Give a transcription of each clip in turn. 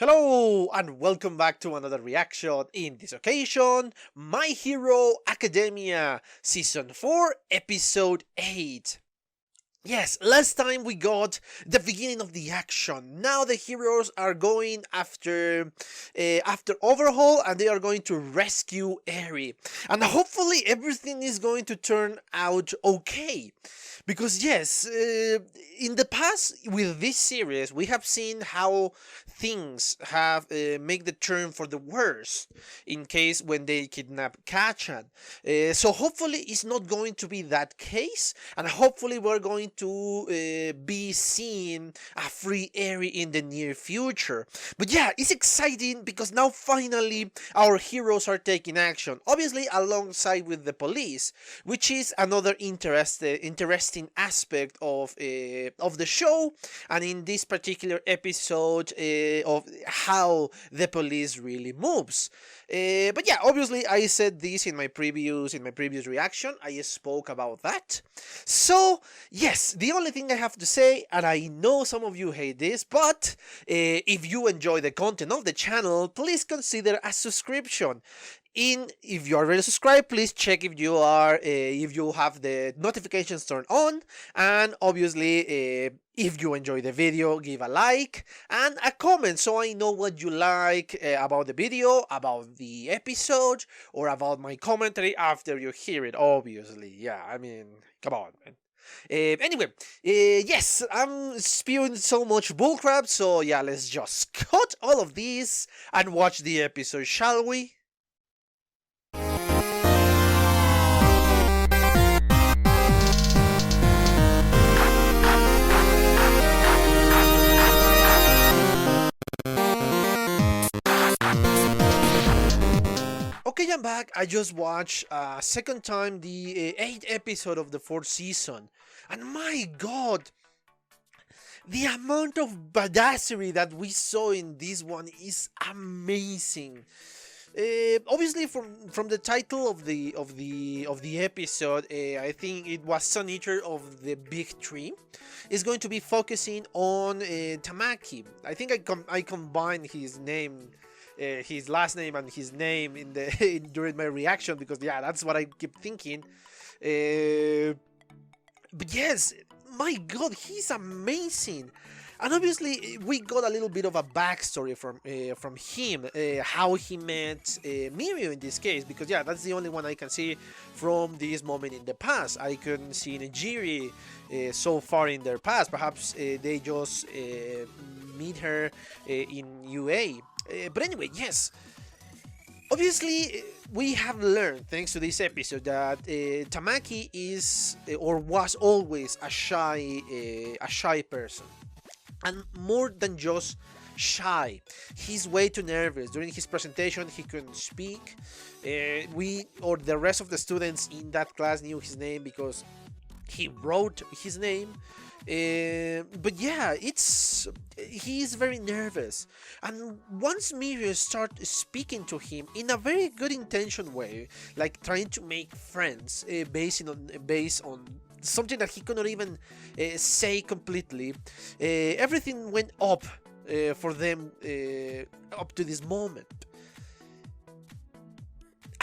Hello and welcome back to another reaction. In this occasion, My Hero Academia Season 4 Episode 8. Yes, last time we got the beginning of the action. Now the heroes are going after Overhaul, and they are going to rescue Eri. And hopefully everything is going to turn out okay. Because yes, in the past with this series, we have seen how things have make the turn for the worse in case when they kidnap Kachan. So hopefully it's not going to be that case, and hopefully we're going to be seeing a free Eri in the near future. But yeah, it's exciting because now finally our heroes are taking action, obviously alongside with the police, which is another interesting aspect of the show, and in this particular episode of how the police really moves. But yeah, obviously I said this in my previous reaction. I spoke about that. So yes, the only thing I have to say, and I know some of you hate this, but if you enjoy the content of the channel, please consider a subscription. If you are already subscribed, please check if you have the notifications turned on, and obviously if you enjoy the video, give a like and a comment so I know what you like about the video, about the episode, or about my commentary after you hear it. Obviously, yeah, I mean, come on, man. Anyway, yes, I'm spewing so much bullcrap, so yeah, let's just cut all of this and watch the episode, shall we? Okay, I'm back. I just watched second time the 8th episode of the 4th season, and my god, the amount of badassery that we saw in this one is amazing. Obviously, from the title of the episode, I think it was Sun Eater of the Big Tree is going to be focusing on Tamaki. I think I combined his name. His last name and his name during my reaction, because yeah, that's what I keep thinking. But yes, my god, he's amazing. And obviously, we got a little bit of a backstory from him, how he met Mirio in this case, because yeah, that's the only one I can see from this moment in the past. I couldn't see Nijiri so far in their past. Perhaps they just meet her in UA. But anyway, yes. Obviously, we have learned, thanks to this episode, that Tamaki is or was always a shy person. And more than just shy, he's way too nervous. During his presentation, he couldn't speak. We, or the rest of the students in that class, knew his name because he wrote his name. But yeah, he's very nervous, and once Mirio starts speaking to him in a very good intention way, like trying to make friends, based on something that he could not even say completely, everything went up for them up to this moment.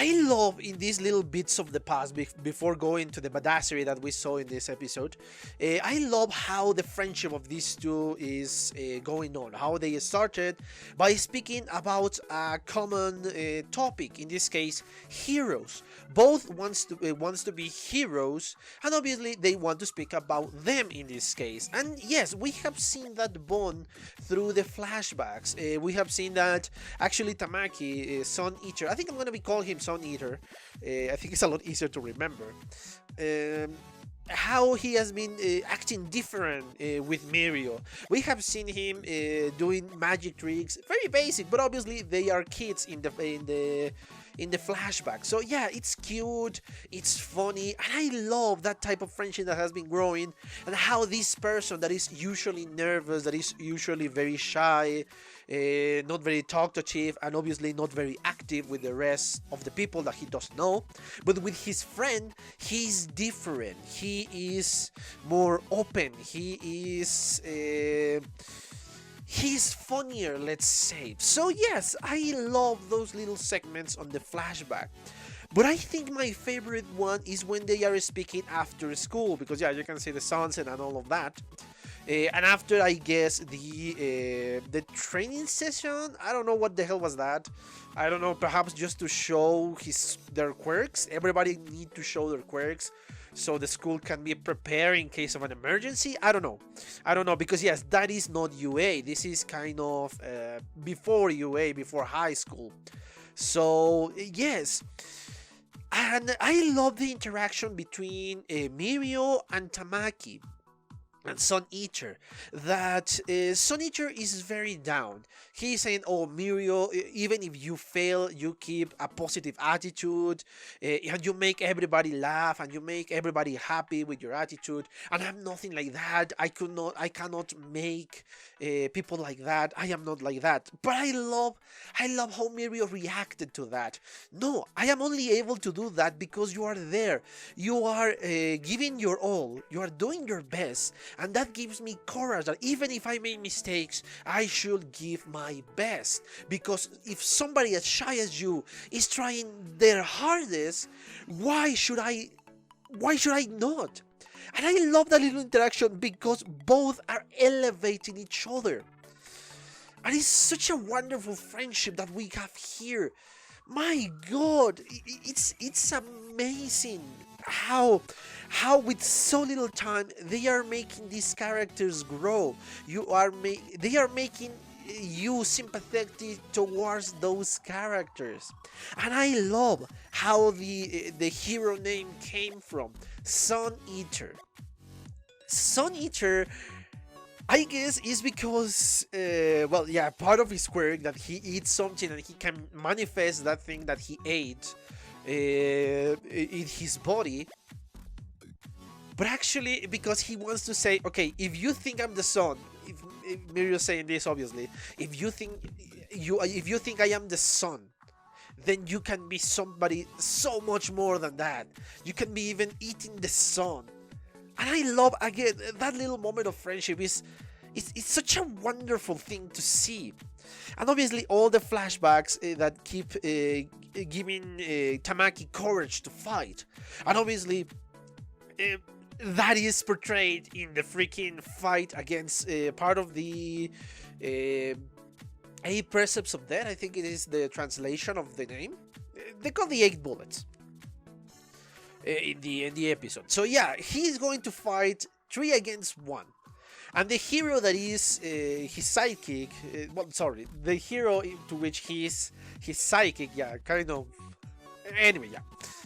I love in these little bits of the past, before going to the badassery that we saw in this episode, I love how the friendship of these two is going on, how they started by speaking about a common topic, in this case, heroes. Both wants to be heroes, and obviously they want to speak about them in this case. And yes, we have seen that bond through the flashbacks. We have seen that actually Tamaki, Sun Eater, I think I'm going to be calling him Sun Eater. I think it's a lot easier to remember. How he has been acting different with Mirio. We have seen him doing magic tricks, very basic, but obviously they are kids in the flashback. So yeah, it's cute, it's funny, and I love that type of friendship that has been growing, and how this person that is usually nervous, that is usually very shy, not very talkative, and obviously not very active with the rest of the people that he doesn't know, but with his friend, he's different. He is more open. He is he's funnier, let's say. So yes, I love those little segments on the flashback. But I think my favorite one is when they are speaking after school, because yeah, you can see the sunset and all of that. And after, I guess, the training session, I don't know what the hell was that. I don't know, perhaps just to show their quirks. Everybody need to show their quirks so the school can be prepared in case of an emergency. I don't know. I don't know, because yes, that is not UA. This is kind of before UA, before high school. So yes. And I love the interaction between Mirio and Tamaki and Sun Eater. That Sun Eater is very down. He's saying, "Oh, Mirio, even if you fail, you keep a positive attitude, and you make everybody laugh, and you make everybody happy with your attitude. And I'm nothing like that. I cannot make people like that. I am not like that." But I love how Mirio reacted to that. No, I am only able to do that because you are there. You are giving your all. You are doing your best. And that gives me courage that even if I make mistakes, I should give my best. Because if somebody as shy as you is trying their hardest, why should I not? And I love that little interaction because both are elevating each other. And it's such a wonderful friendship that we have here. My God, it's amazing how with so little time they are making these characters grow. They are making you sympathetic towards those characters. And I love how the hero name came from, Sun Eater. Sun Eater, I guess, is because, well, yeah, part of his quirk that he eats something and he can manifest that thing that he ate in his body. But actually, because he wants to say, okay, if you think I'm the sun, if Mirio's saying this, obviously, if you think I am the sun, then you can be somebody so much more than that. You can be even eating the sun. And I love, again, that little moment of friendship it's such a wonderful thing to see. And obviously all the flashbacks that keep giving Tamaki courage to fight. And obviously that is portrayed in the freaking fight against part of the 8 Precepts of Death. I think it is the translation of the name. They call the 8 bullets in the episode. So yeah, he's going to fight 3 against 1. And the hero that is his sidekick, the hero to which he's his sidekick, yeah, kind of. Anyway, yeah,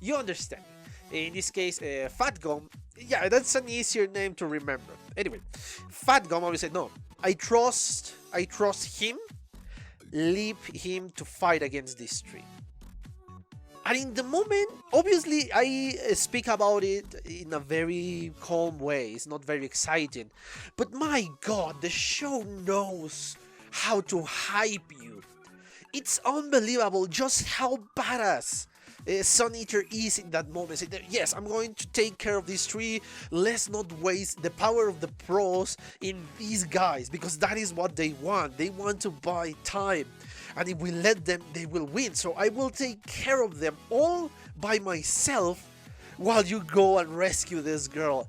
you understand. In this case, Fat Gum, yeah, that's an easier name to remember. Anyway, Fat Gum always said, "No, I trust him. Leave him to fight against these 3." And in the moment, obviously, I speak about it in a very calm way. It's not very exciting. But my God, the show knows how to hype you. It's unbelievable just how badass Sun Eater is in that moment. Say, yes, I'm going to take care of these 3. Let's not waste the power of the pros in these guys, because that is what they want. They want to buy time. And if we let them, they will win. So I will take care of them all by myself while you go and rescue this girl.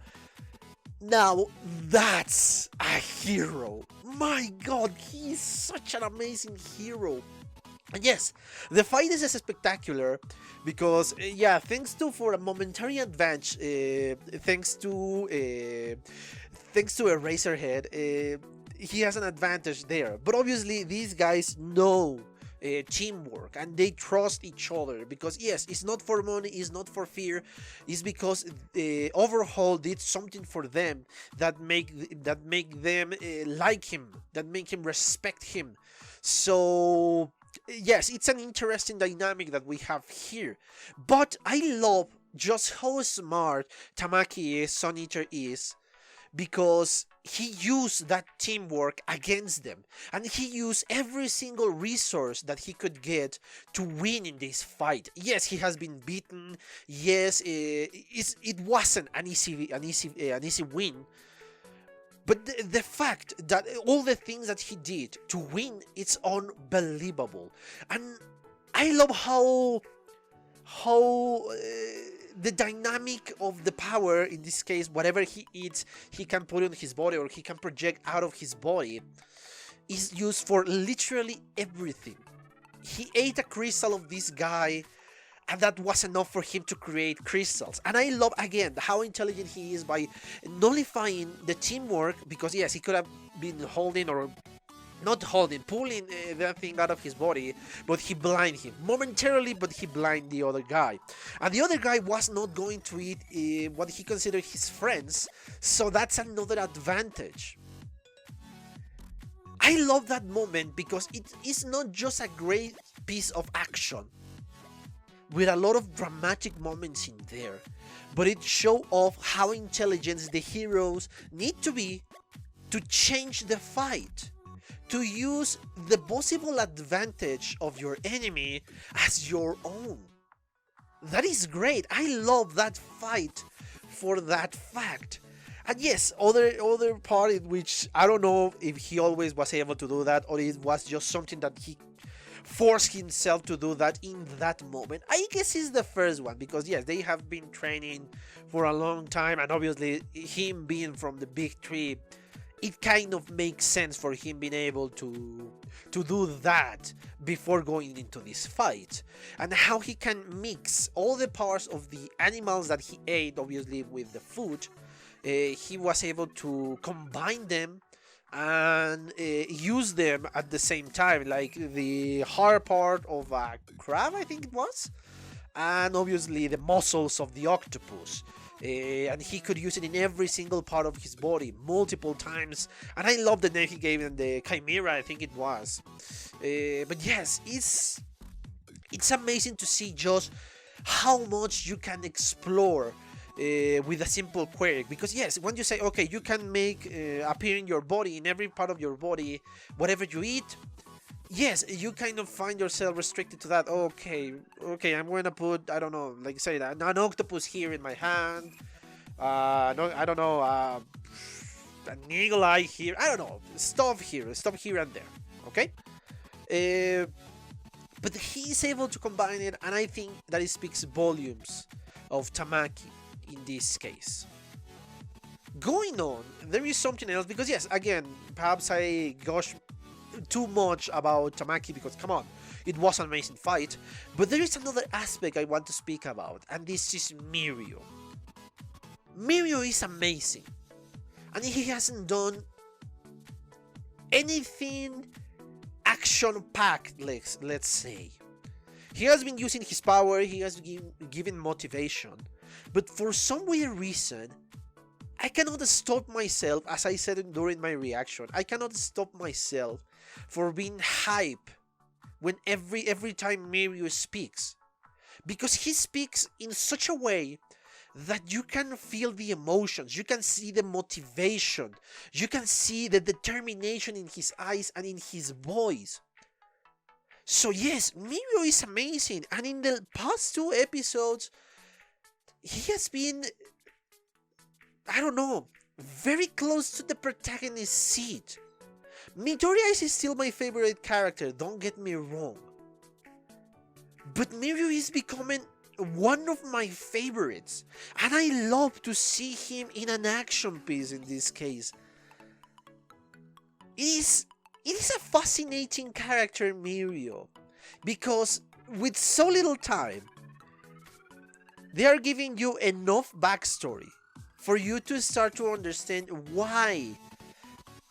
Now, that's a hero. My God, he's such an amazing hero. And yes, the fight is spectacular because, yeah, thanks to for a momentary advantage, thanks to Eraserhead, he has an advantage there. But obviously, these guys know teamwork and they trust each other because, yes, it's not for money, it's not for fear, it's because Overhaul did something for them that make them like him, that make him respect him. So yes, it's an interesting dynamic that we have here. But I love just how smart Tamaki is, Sun Eater is, because he used that teamwork against them. And he used every single resource that he could get to win in this fight. Yes, he has been beaten. Yes, it wasn't an easy win. But the fact that all the things that he did to win, it's unbelievable. And I love how the dynamic of the power, in this case, whatever he eats, he can put on his body or he can project out of his body, is used for literally everything. He ate a crystal of this guy, and that was enough for him to create crystals. And I love, again, how intelligent he is by nullifying the teamwork, because yes, he could have been holding or not holding, pulling that thing out of his body, but he blinded him momentarily, but he blinded the other guy. And the other guy was not going to eat what he considered his friends, so that's another advantage. I love that moment because it is not just a great piece of action with a lot of dramatic moments in there, but it shows off how intelligent the heroes need to be to change the fight, to use the possible advantage of your enemy as your own. That is great. I love that fight for that fact. And yes, other part in which I don't know if he always was able to do that or it was just something that he forced himself to do that in that moment. I guess it's the first one, because yes, they have been training for a long time, and obviously him being from the big three, it kind of makes sense for him being able to do that before going into this fight. And how he can mix all the parts of the animals that he ate, obviously with the food, he was able to combine them and use them at the same time, like the hard part of a crab, I think it was, and obviously the muscles of the octopus. And he could use it in every single part of his body multiple times. And I love the name he gave him, the Chimera, I think it was. But yes, it's amazing to see just how much you can explore with a simple query. Because yes, when you say, okay, you can make appear in your body, in every part of your body, whatever you eat, yes, you kind of find yourself restricted to that. Okay, I'm going to put, I don't know, like say that, an octopus here in my hand. No, I don't know, an eagle eye here. I don't know, stop here and there. Okay? But he's able to combine it, and I think that it speaks volumes of Tamaki in this case. Going on, there is something else, because yes, again, perhaps I gush too much about Tamaki because, come on, it was an amazing fight, but there is another aspect I want to speak about, and this is Mirio. Mirio is amazing, and he hasn't done anything action-packed, let's say. He has been using his power, he has been given motivation, but for some weird reason, I cannot stop myself, as I said during my reaction, I cannot stop myself for being hype when every time Mirio speaks. Because he speaks in such a way that you can feel the emotions, you can see the motivation, you can see the determination in his eyes and in his voice. So yes, Mirio is amazing, and in the past 2 episodes, he has been, I don't know, very close to the protagonist's seat. Midoriya is still my favorite character, don't get me wrong. But Mirio is becoming one of my favorites, and I love to see him in an action piece in this case. It is a fascinating character, Mirio, because with so little time, they are giving you enough backstory for you to start to understand why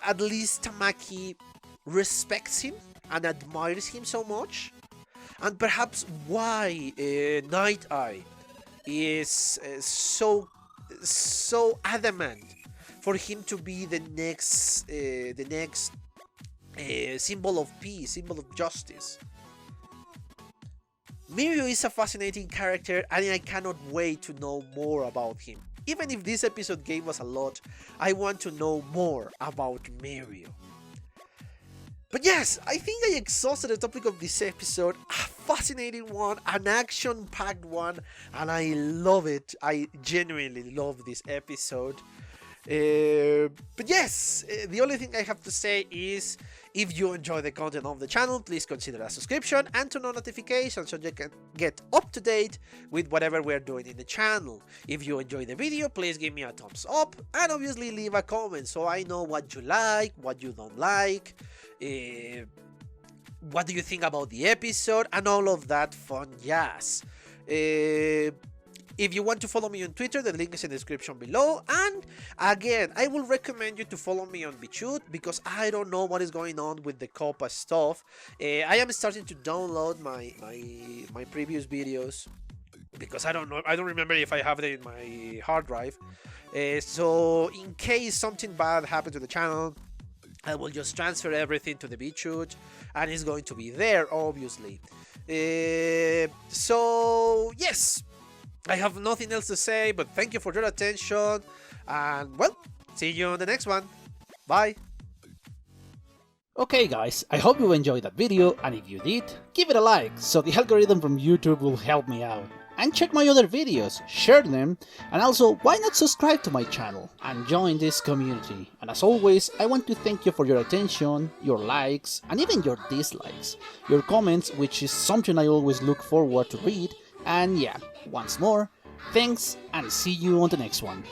at least Tamaki respects him and admires him so much, and perhaps why Night Eye is so adamant for him to be the next symbol of peace, symbol of justice. Mirio is a fascinating character, and I cannot wait to know more about him. Even if this episode gave us a lot, I want to know more about Mirio. But yes, I think I exhausted the topic of this episode. A fascinating one, an action-packed one, and I love it. I genuinely love this episode. But yes, the only thing I have to say is, if you enjoy the content of the channel, please consider a subscription and turn on notifications so you can get up to date with whatever we're doing in the channel. If you enjoy the video, please give me a thumbs up and obviously leave a comment so I know what you like, what you don't like, what do you think about the episode, and all of that fun jazz. If you want to follow me on Twitter, the link is in the description below. And again, I will recommend you to follow me on BitChute, because I don't know what is going on with the COPA stuff. I am starting to download my previous videos, because I don't remember if I have it in my hard drive. So in case something bad happened to the channel, I will just transfer everything to the BitChute, and it's going to be there, obviously. So yes, I have nothing else to say, but thank you for your attention, and well, see you on the next one. Bye! Okay guys, I hope you enjoyed that video, and if you did, give it a like, so the algorithm from YouTube will help me out. And check my other videos, share them, and also why not subscribe to my channel and join this community. And as always, I want to thank you for your attention, your likes, and even your dislikes, your comments, which is something I always look forward to read. And yeah, once more, thanks, and see you on the next one.